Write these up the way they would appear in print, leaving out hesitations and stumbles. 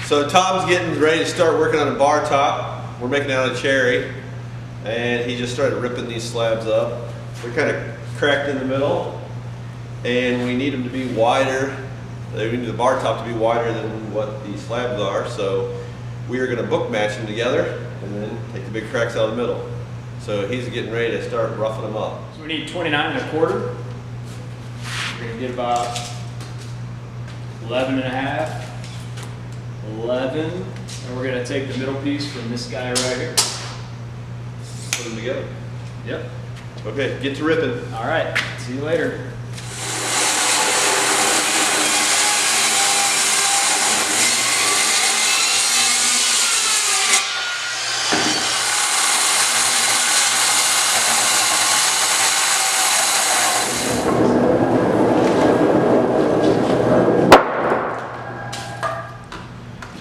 So Tom's getting ready to start working on a bar top. We're making out a cherry, and he just started ripping these slabs up. They're kind of cracked in the middle, and we need them to be wider. We need the bar top to be wider than what the slabs are. So we are going to book match them together, and then take the big cracks out of the middle. So he's getting ready to start roughing them up. So we need 29 1/4. We're going to get about 11 and a half. 11, and we're going to take the middle piece from this guy right here. Put them together. Yep. Okay, get to ripping. All right, see you later.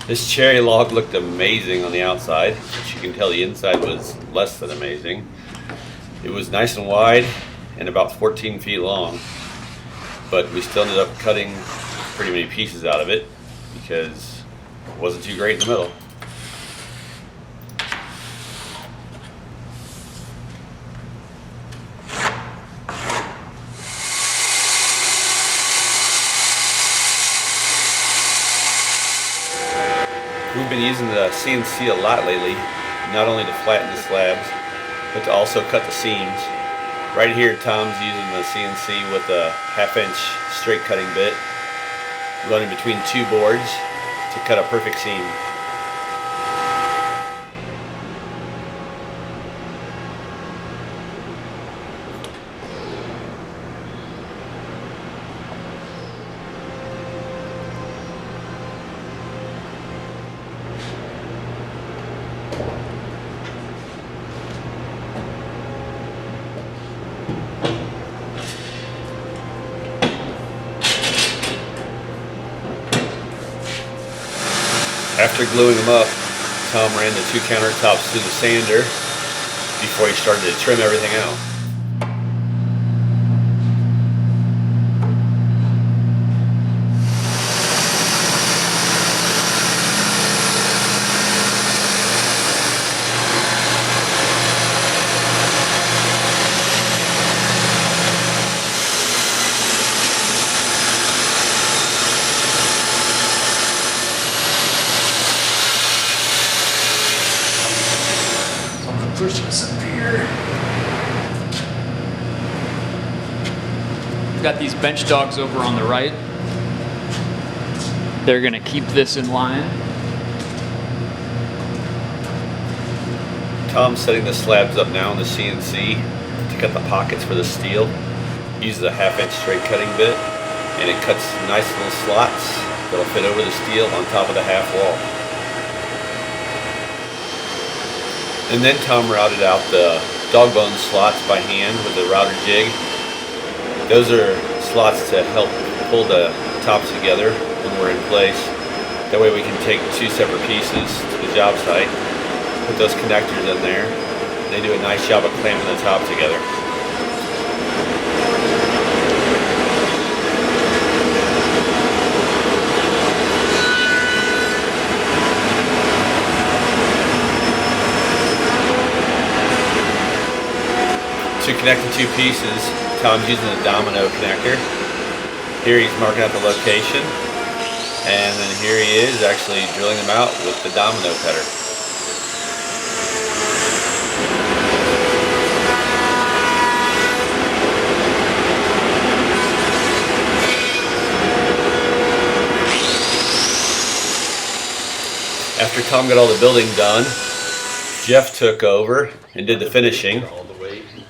This cherry log looked amazing on the outside, but you can tell the inside was less than amazing. It was nice and wide and about 14 feet long, but we still ended up cutting pretty many pieces out of it because it wasn't too great in the middle. We've been using the CNC a lot lately, not only to flatten the slabs, but to also cut the seams. Right here, Tom's using the CNC with a 1/2-inch straight cutting bit, running between two boards to cut a perfect seam. After gluing them up, Tom ran the two countertops through the sander before he started to trim everything out. Push this up here. We've got these bench dogs over on the right. They're gonna keep this in line. Tom's setting the slabs up now in the CNC to cut the pockets for the steel. Uses a 1/2-inch straight cutting bit, and it cuts nice little slots that'll fit over the steel on top of the half wall. And then Tom routed out the dog bone slots by hand with the router jig. Those are slots to help pull the tops together when we're in place. That way we can take two separate pieces to the job site, put those connectors in there. They do a nice job of clamping the top together. To connect the two pieces, Tom's using a domino connector. Here he's marking out the location, and then here he is actually drilling them out with the domino cutter. After Tom got all the building done, Jeff took over and did the finishing,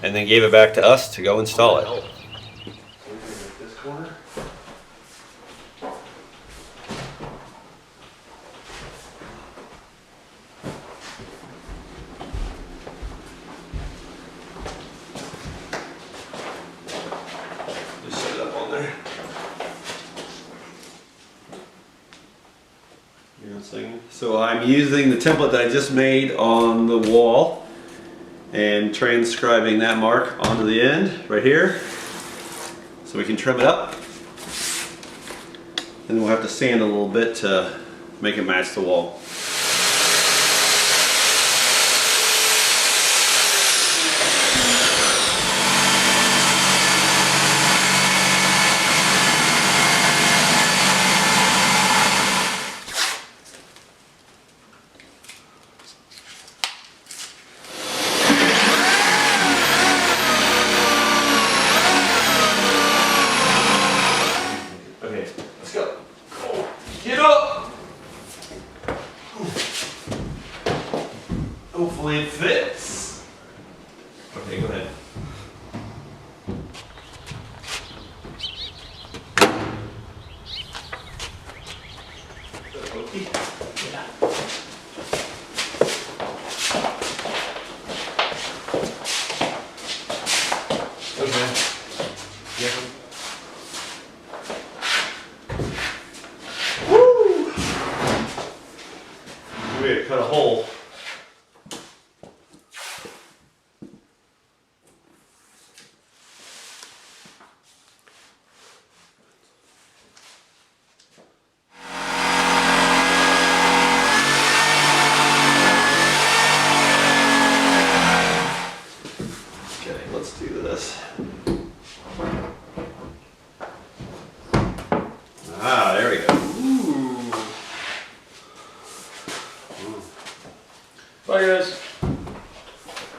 and then gave it back to us to go install it. Just set it up on there. So I'm using the template that I just made on the wall and transcribing that mark onto the end right here so we can trim it up. And we'll have to sand a little bit to make it match the wall. Okay, let's go. Get up! Hopefully it fits. Okay, go ahead. Okay. Yeah. Okay. Yeah. Woo! We're gonna cut a hole. Okay, let's do this. Ah, there we go. Ooh. Bye guys.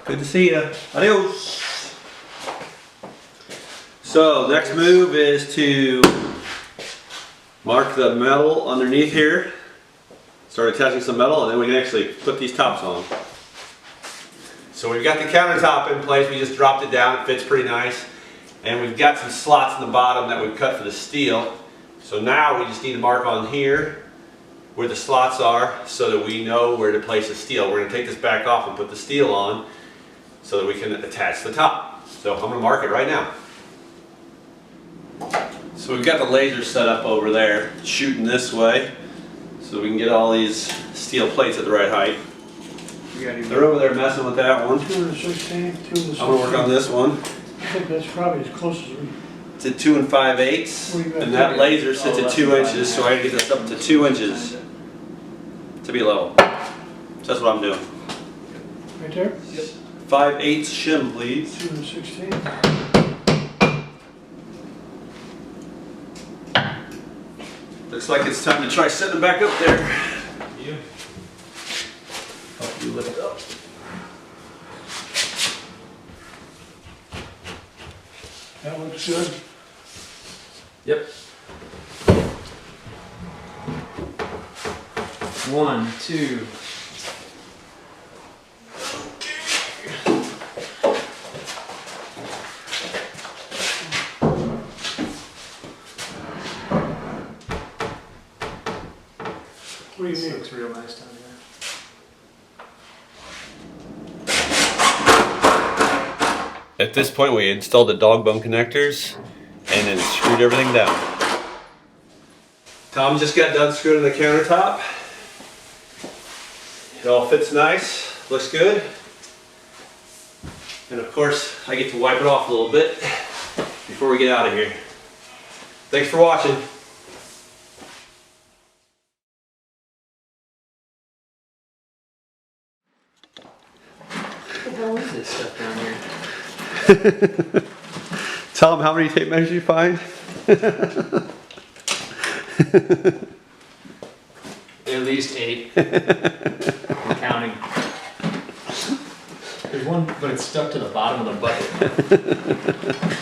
Good to see you. Adios. So, next move is to mark the metal underneath here. Start attaching some metal, and then we can actually put these tops on. So we've got the countertop in place. We just dropped it down. It fits pretty nice. And we've got some slots in the bottom that we've cut for the steel. So now we just need to mark on here where the slots are so that we know where to place the steel. We're going to take this back off and put the steel on so that we can attach the top. So I'm going to mark it right now. So we've got the laser set up over there, shooting this way so we can get all these steel plates at the right height. They're over there messing with that one. 216, 216. I'm going to work on this one. I think that's probably as close as we. It's at 2 5/8, and that laser sits at 2 inches, so I gotta get this up to 2 inches to be level. So that's what I'm doing. Right there? 5/8 shim, please. 216. Looks like it's time to try setting them back up there. You. Help you lift up. That looks good. Yep. 1, 2. What do you mean? Looks real nice down here. At this point, we installed the dog bone connectors and then screwed everything down. Tom just got done screwing the countertop. It all fits nice, looks good. And of course, I get to wipe it off a little bit before we get out of here. Thanks for watching. What the hell is this stuff down here? Tom, how many tape measures you find? At least 8. We're counting. There's one, but it's stuck to the bottom of the bucket.